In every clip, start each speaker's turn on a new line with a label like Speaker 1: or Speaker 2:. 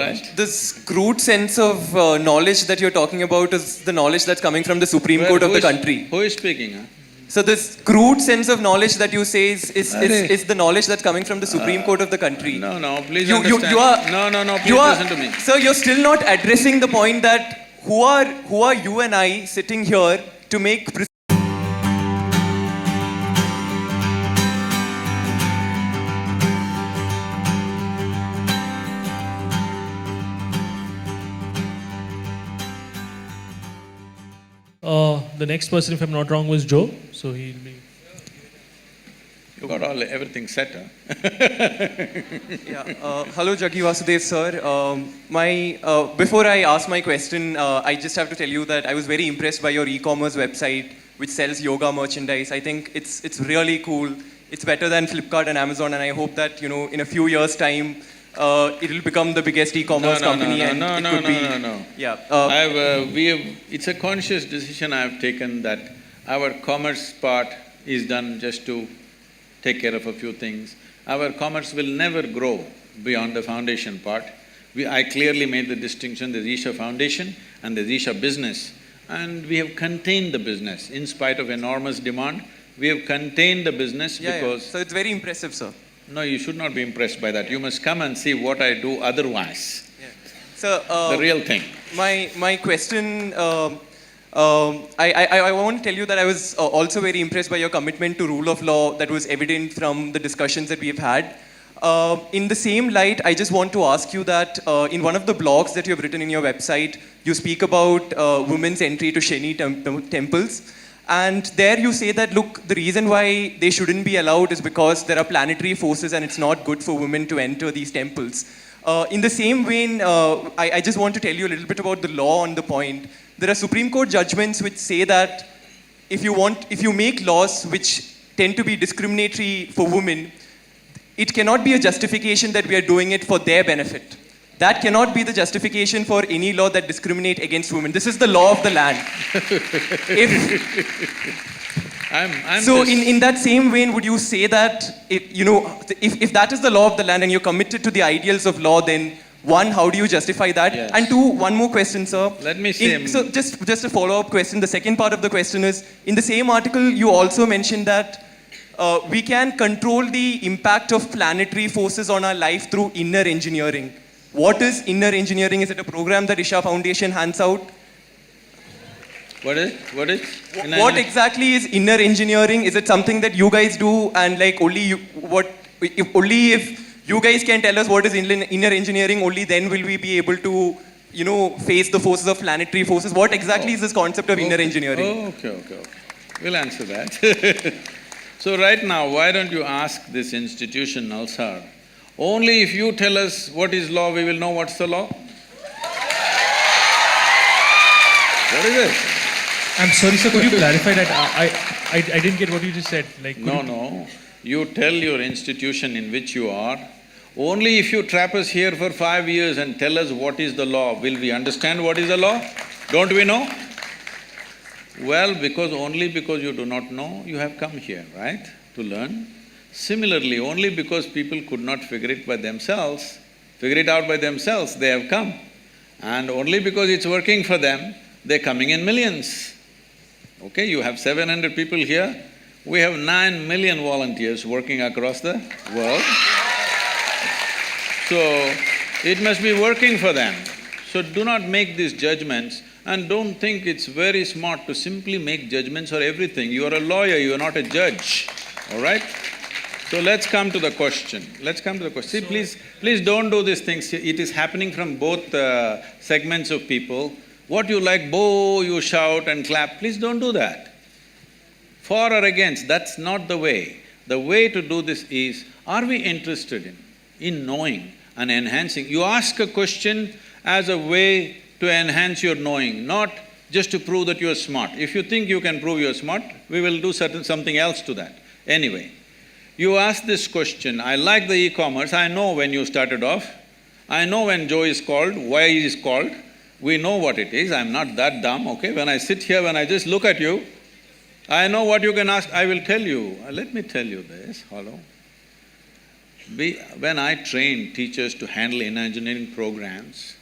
Speaker 1: Right.
Speaker 2: This crude sense of knowledge that you're talking about is the knowledge that's coming from the Supreme Court of the country.
Speaker 1: Who is speaking? Huh?
Speaker 2: So this crude sense of knowledge that you say is the knowledge that's coming from the Supreme Court of the country.
Speaker 1: No, please understand. No, please listen to me.
Speaker 2: Sir, you're still not addressing the point that who are you and I sitting here to make
Speaker 3: the next person, if I'm not wrong, was Joe. So he'll be.
Speaker 1: You got everything set, huh?
Speaker 2: Hello, Jaggi Vasudev sir. Before I ask my question, I just have to tell you that I was very impressed by your e-commerce website, which sells yoga merchandise. I think it's really cool. It's better than Flipkart and Amazon, and I hope that in a few years' time, it'll become the biggest e-commerce company.
Speaker 1: No.
Speaker 2: Yeah.
Speaker 1: It's a conscious decision I have taken that our commerce part is done just to take care of a few things. Our commerce will never grow beyond the foundation part. I clearly made the distinction, there's Isha Foundation and there's Isha Business. And we have contained the business. In spite of enormous demand, we have contained the business because…
Speaker 2: So it's very impressive, sir.
Speaker 1: No, you should not be impressed by that. You must come and see what I do otherwise.
Speaker 2: Yeah. So,
Speaker 1: the real thing.
Speaker 2: My question… I want to tell you that I was also very impressed by your commitment to rule of law that was evident from the discussions that we've had. In the same light, I just want to ask you that in one of the blogs that you have written in your website, you speak about women's entry to Shani temples. And there you say that, look, the reason why they shouldn't be allowed is because there are planetary forces and it's not good for women to enter these temples. In the same vein, I just want to tell you a little bit about the law on the point. There are Supreme Court judgments which say that if you make laws which tend to be discriminatory for women, it cannot be a justification that we are doing it for their benefit. That cannot be the justification for any law that discriminates against women. This is the law of the land. In that same vein, would you say that if that is the law of the land and you're committed to the ideals of law, then one, how do you justify that?
Speaker 1: Yes.
Speaker 2: And two, one more question, sir.
Speaker 1: Let me say…
Speaker 2: So just a follow-up question. The second part of the question is, in the same article, you also mentioned that we can control the impact of planetary forces on our life through inner engineering. What is inner engineering? Is it a program that Isha Foundation hands out?
Speaker 1: What is?
Speaker 2: What exactly is inner engineering? Is it something that you guys do and like if you guys can tell us what is inner engineering, only then will we be able to, face the forces of planetary forces. What exactly is this concept of inner engineering?
Speaker 1: Okay. We'll answer that. So right now, why don't you ask this institution, Nalsar, only if you tell us what is law, we will know what's the law. What is it?
Speaker 3: I'm sorry, sir, could you clarify that? I didn't get what you just said.
Speaker 1: No. You tell your institution in which you are, only if you trap us here for 5 years and tell us what is the law, will we understand what is the law? Don't we know? Well, only because you do not know, you have come here, right, to learn. Similarly, only because people could not figure it out by themselves, they have come. And only because it's working for them, they're coming in millions. Okay, you have 700 people here, we have 9 million volunteers working across the world. So, it must be working for them. So do not make these judgments and don't think it's very smart to simply make judgments for everything. You are a lawyer, you are not a judge, all right? So let's come to the question. See, please don't do these things. It is happening from both segments of people. What you like, you shout and clap, please don't do that. For or against, that's not the way. The way to do this is, are we interested in knowing and enhancing? You ask a question as a way to enhance your knowing, not just to prove that you are smart. If you think you can prove you are smart, we will do something else to that. Anyway, you ask this question, I like the e-commerce, I know when you started off, I know when Joe is called, why he is called, we know what it is, I'm not that dumb, okay? When I sit here, when I just look at you, I know what you can ask, I will tell you. Let me tell you this, hello. When I trained teachers to handle engineering programs,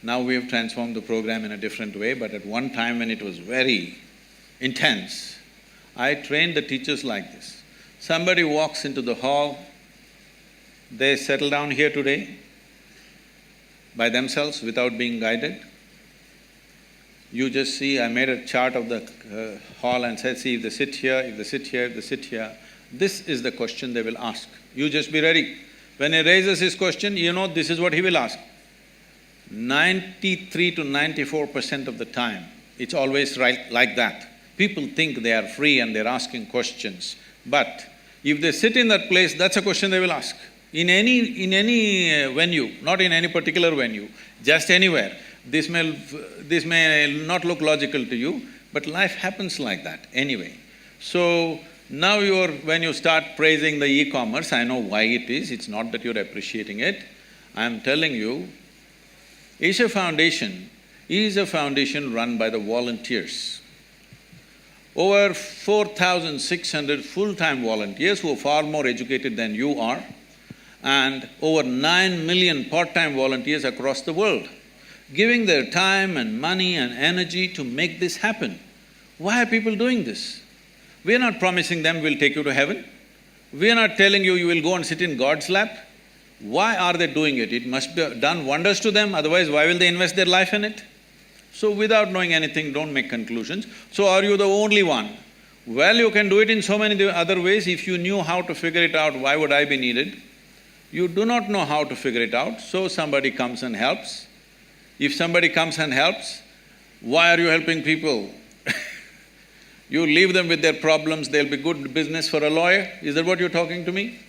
Speaker 1: now we have transformed the program in a different way, but at one time when it was very intense, I trained the teachers like this. Somebody walks into the hall, they settle down here today by themselves without being guided. You just see, I made a chart of the hall and said, see, if they sit here, if they sit here, if they sit here, this is the question they will ask. You just be ready. When he raises his question, you know this is what he will ask. 93 to 94% of the time, it's always right like that. People think they are free and they're asking questions. But if they sit in that place, that's a question they will ask. In any venue, not in any particular venue, just anywhere. This may not look logical to you, but life happens like that anyway. So, now when you start praising the e-commerce, I know why it is, it's not that you're appreciating it. I'm telling you, Isha Foundation is a foundation run by the volunteers. Over 4,600 full-time volunteers who are far more educated than you are, and over 9 million part-time volunteers across the world, giving their time and money and energy to make this happen. Why are people doing this? We are not promising them we'll take you to heaven. We are not telling you will go and sit in God's lap. Why are they doing it? It must be done wonders to them, otherwise why will they invest their life in it? So without knowing anything, don't make conclusions. So are you the only one? Well, you can do it in so many other ways. If you knew how to figure it out, why would I be needed? You do not know how to figure it out, so somebody comes and helps. If somebody comes and helps, why are you helping people? You leave them with their problems, they'll be good business for a lawyer. Is that what you're talking to me?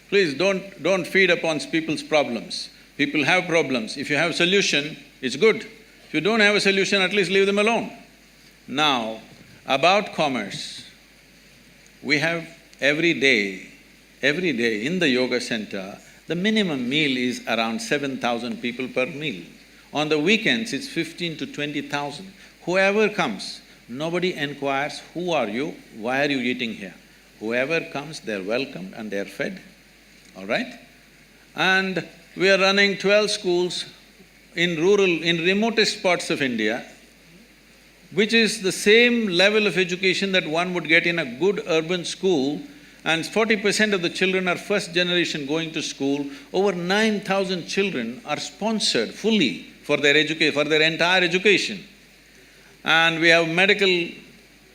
Speaker 1: Please don't feed upon people's problems. People have problems. If you have a solution, it's good. If you don't have a solution, at least leave them alone. Now, about commerce, we have every day in the yoga center, the minimum meal is around 7,000 people per meal. On the weekends, it's 15 to 20,000. Whoever comes, nobody inquires, who are you, why are you eating here? Whoever comes, they're welcomed and they're fed, all right? And we are running 12 schools in remotest parts of India, which is the same level of education that one would get in a good urban school, and 40% of the children are first generation going to school. Over 9,000 children are sponsored fully for their entire education. And we have medical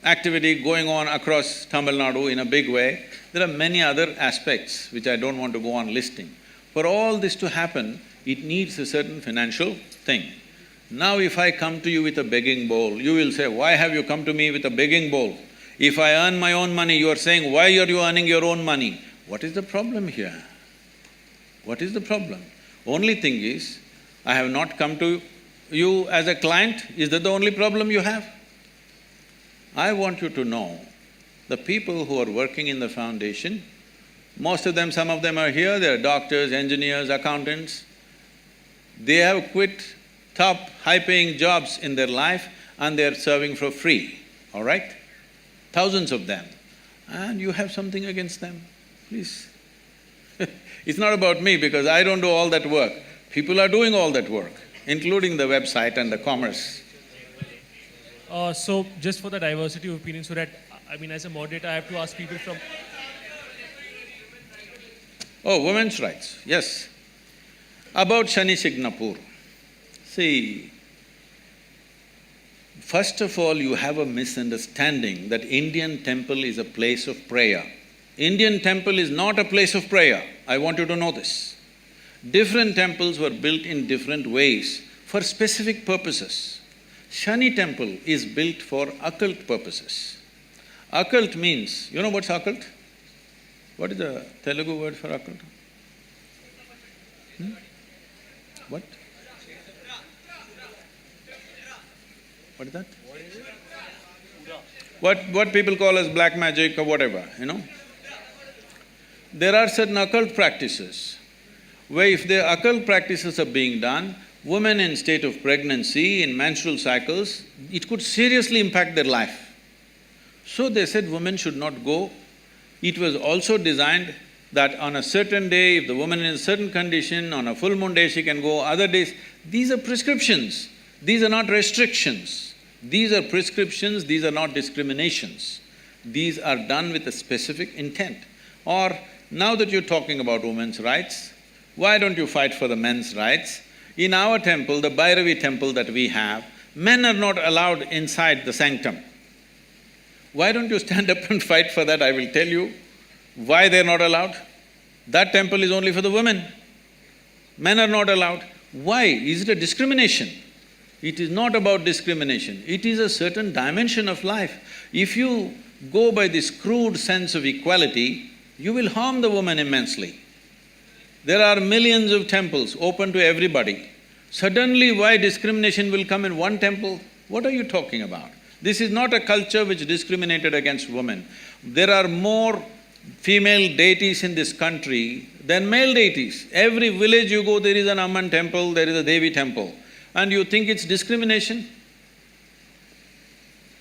Speaker 1: activity going on across Tamil Nadu in a big way. There are many other aspects which I don't want to go on listing. For all this to happen, it needs a certain financial thing. Now if I come to you with a begging bowl, you will say, why have you come to me with a begging bowl? If I earn my own money, you are saying, why are you earning your own money? What is the problem here? What is the problem? Only thing is, I have not come to you as a client. Is that the only problem you have? I want you to know, the people who are working in the foundation, most of them, some of them are here, they're doctors, engineers, accountants. They have quit top high-paying jobs in their life and they're serving for free, all right? Thousands of them. And you have something against them, please. It's not about me because I don't do all that work. People are doing all that work, including the website and the commerce.
Speaker 3: So just for the diversity of opinion, so that, as a moderator, I have to ask people from…
Speaker 1: Oh, women's rights, yes. About Shani Shignapur. See, first of all, you have a misunderstanding that Indian temple is a place of prayer. Indian temple is not a place of prayer. I want you to know this. Different temples were built in different ways for specific purposes. Shani temple is built for occult purposes. Occult means, you know what's occult? What is the Telugu word for occult? What? What is that? What people call as black magic or whatever, you know? There are certain occult practices where if the occult practices are being done, women in state of pregnancy, in menstrual cycles, it could seriously impact their life. So they said women should not go It was also designed that on a certain day, if the woman is in a certain condition, on a full moon day she can go, other days… These are prescriptions, these are not restrictions. These are prescriptions, these are not discriminations. These are done with a specific intent. Or, now that you're talking about women's rights, why don't you fight for the men's rights? In our temple, the Bhairavi temple that we have, men are not allowed inside the sanctum. Why don't you stand up and fight for that? I will tell you why they're not allowed. That temple is only for the women. Men are not allowed. Why? Is it a discrimination? It is not about discrimination, it is a certain dimension of life. If you go by this crude sense of equality, you will harm the woman immensely. There are millions of temples open to everybody. Suddenly, why discrimination will come in one temple? What are you talking about? This is not a culture which discriminated against women. There are more female deities in this country than male deities. Every village you go, there is an Amman temple, there is a Devi temple. And you think it's discrimination?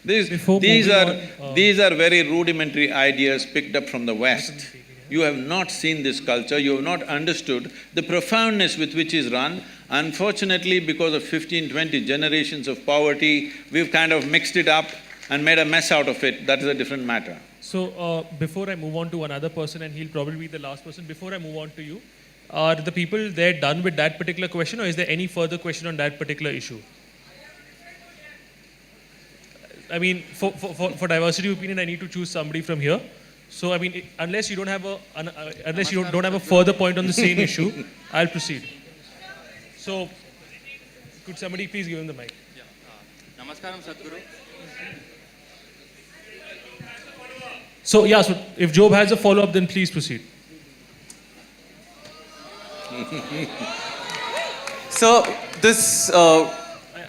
Speaker 1: These are very rudimentary ideas picked up from the West. You have not seen this culture, you have not understood the profoundness with which is run. Unfortunately, because of 15-20 generations of poverty, we've kind of mixed it up and made a mess out of it. That is a different matter.
Speaker 3: So, before I move on to another person, and he'll probably be the last person, before I move on to you, are the people there done with that particular question, or is there any further question on that particular issue? I mean, for diversity of opinion, I need to choose somebody from here. So, I mean, unless you don't have a further point on the same issue, I'll proceed. So, could somebody please give him the mic?
Speaker 4: Yeah. Namaskaram, Sadhguru.
Speaker 3: So, yeah, so if Job has a follow-up, then please proceed.
Speaker 2: So, this…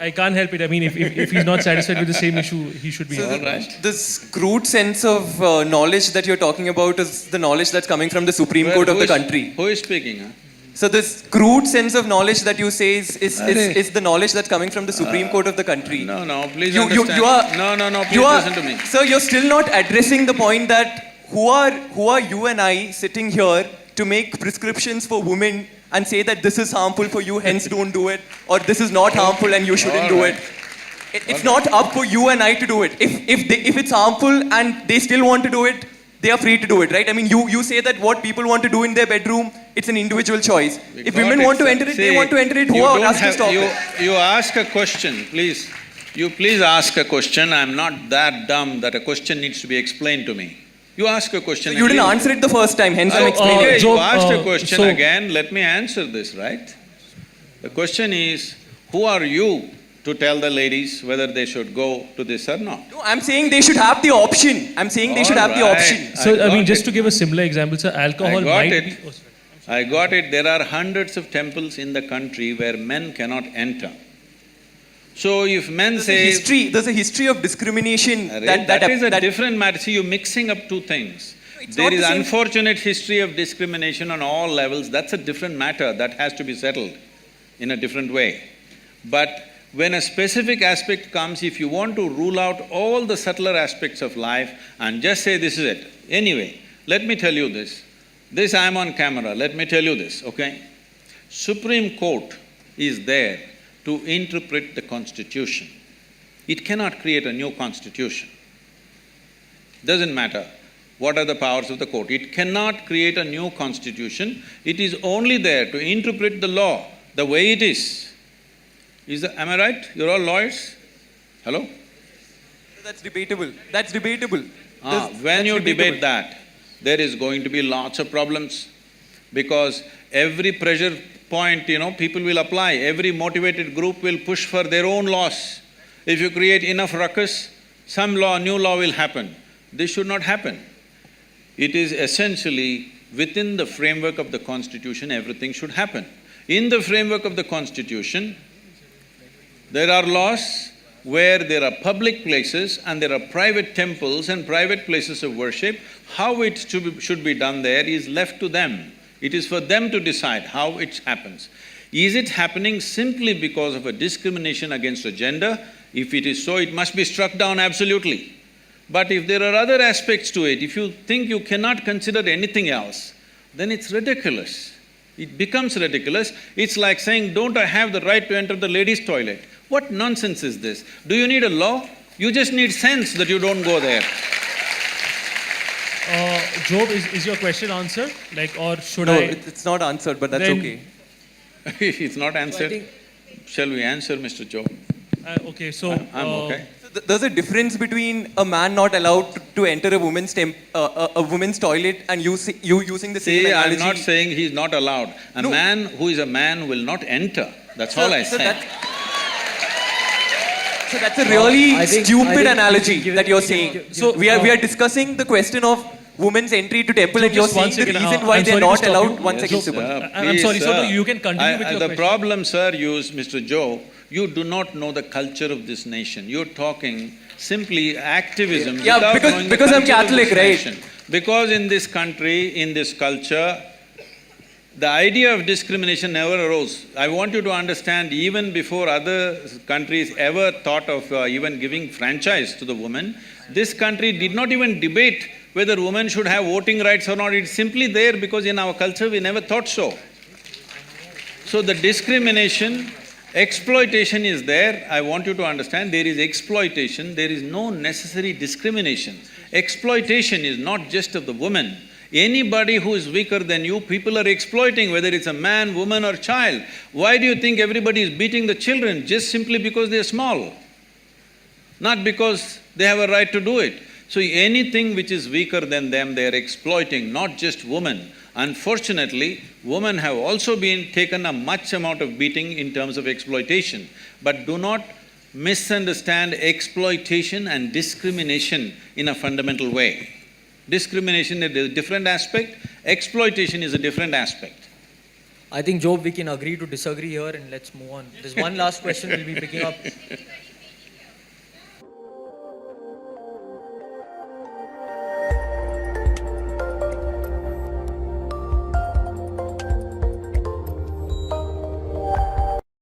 Speaker 3: I can't help it. I mean, if he's not satisfied with the same issue, he should be…
Speaker 2: So
Speaker 1: All right.
Speaker 2: this crude sense of knowledge that you're talking about is the knowledge that's coming from the Supreme Court of the country.
Speaker 1: Who is speaking, huh?
Speaker 2: So this crude sense of knowledge that you say is the knowledge that's coming from the Supreme Court of the country.
Speaker 1: No, please
Speaker 2: You
Speaker 1: understand.
Speaker 2: are…
Speaker 1: No, please listen to me.
Speaker 2: Sir, you're still not addressing the point that who are you and I sitting here to make prescriptions for women and say that this is harmful for you, hence don't do it, or this is not harmful and you shouldn't do it. It's not up for you and I to do it. If it's harmful and they still want to do it, they are free to do it, right? I mean, you say that what people want to do in their bedroom, it's an individual choice. If women want to enter it, they want to enter it. Who are us to stop it?
Speaker 1: You ask a question, please. You please ask a question. I'm not that dumb that a question needs to be explained to me. You ask a question.
Speaker 2: So you didn't answer it the first time, hence I'm explaining
Speaker 1: Okay,
Speaker 2: it.
Speaker 1: you asked a question again, let me answer this, right? The question is, who are you to tell the ladies whether they should go to this or not?
Speaker 2: No, I'm saying they should have the option. I'm saying they should have the option.
Speaker 3: So, I mean, just to give a similar example, sir, alcohol might be… Oh, sorry.
Speaker 1: I got it. There are hundreds of temples in the country where men cannot enter. So if men say…
Speaker 2: There's a history of discrimination
Speaker 1: that is a different matter. See, you're mixing up two things. There is unfortunate history of discrimination on all levels. That's a different matter. That has to be settled in a different way. But when a specific aspect comes, if you want to rule out all the subtler aspects of life and just say this is it. Anyway, let me tell you this. This I'm on camera, let me tell you this, okay? Supreme Court is there to interpret the Constitution. It cannot create a new Constitution. Doesn't matter what are the powers of the court. It cannot create a new Constitution. It is only there to interpret the law the way it is. Am I right? You're all lawyers? Hello?
Speaker 2: That's debatable. That's debatable.
Speaker 1: When you debate that, there is going to be lots of problems because every pressure point, people will apply. Every motivated group will push for their own laws. If you create enough ruckus, some new law will happen. This should not happen. It is essentially within the framework of the Constitution, everything should happen. In the framework of the Constitution, there are laws where there are public places and there are private temples and private places of worship. How it should be done there is left to them. It is for them to decide how it happens. Is it happening simply because of a discrimination against a gender? If it is so, it must be struck down absolutely. But if there are other aspects to it, if you think you cannot consider anything else, then it's ridiculous. It becomes ridiculous. It's like saying, don't I have the right to enter the ladies' toilet? What nonsense is this? Do you need a law? You just need sense that you don't go there.
Speaker 3: Job, is your question answered? Like, or should
Speaker 2: No,
Speaker 3: I?
Speaker 2: it's not answered, but that's
Speaker 3: Then-
Speaker 2: okay.
Speaker 1: It's not answered. Shall we answer, Mr. Joe?
Speaker 3: Okay, so.
Speaker 1: I'm okay.
Speaker 2: So there's a difference between a man not allowed to enter a woman's toilet and you using the same
Speaker 1: See,
Speaker 2: analogy.
Speaker 1: I'm not saying he's not allowed. A
Speaker 2: No.
Speaker 1: man who is a man will not enter. That's
Speaker 2: So-
Speaker 1: all I
Speaker 2: so
Speaker 1: said.
Speaker 2: So that's a really
Speaker 5: I think
Speaker 2: stupid
Speaker 5: we
Speaker 2: analogy
Speaker 5: can
Speaker 2: that you're saying.
Speaker 3: So,
Speaker 2: we are discussing the question of women's entry to temple,
Speaker 3: So
Speaker 2: and you're
Speaker 3: just one
Speaker 2: saying the
Speaker 3: second,
Speaker 2: reason why
Speaker 3: I'm
Speaker 2: they're
Speaker 3: sorry to
Speaker 2: not
Speaker 3: stop
Speaker 2: allowed.
Speaker 3: you.
Speaker 2: One
Speaker 3: Yeah,
Speaker 2: second,
Speaker 3: so-
Speaker 2: Subal.
Speaker 3: I'm sorry,
Speaker 1: Please,
Speaker 3: so
Speaker 1: sir.
Speaker 3: you can continue with your
Speaker 1: The
Speaker 3: question.
Speaker 1: problem, sir, Mr. Joe, you do not know the culture of this nation. You're talking simply activism
Speaker 2: Yeah,
Speaker 1: without
Speaker 2: because-
Speaker 1: knowing the
Speaker 2: because I'm
Speaker 1: culture of
Speaker 2: Catholic,
Speaker 1: this
Speaker 2: right?
Speaker 1: nation. Because in this country, in this culture, the idea of discrimination never arose. I want you to understand, even before other countries ever thought of even giving franchise to the woman, this country did not even debate whether women should have voting rights or not. It's simply there because in our culture we never thought so. So the discrimination, exploitation is there. I want you to understand, there is exploitation, there is no necessary discrimination. Exploitation is not just of the woman. Anybody who is weaker than you, people are exploiting, whether it's a man, woman or child. Why do you think everybody is beating the children? Just simply because they're small, not because they have a right to do it. So anything which is weaker than them, they are exploiting, not just women. Unfortunately, women have also been taken a much amount of beating in terms of exploitation. But do not misunderstand exploitation and discrimination in a fundamental way. Discrimination is a different aspect, exploitation is a different aspect.
Speaker 5: I think, Job, we can agree to disagree here and let's move on. There's one last question we'll be picking up.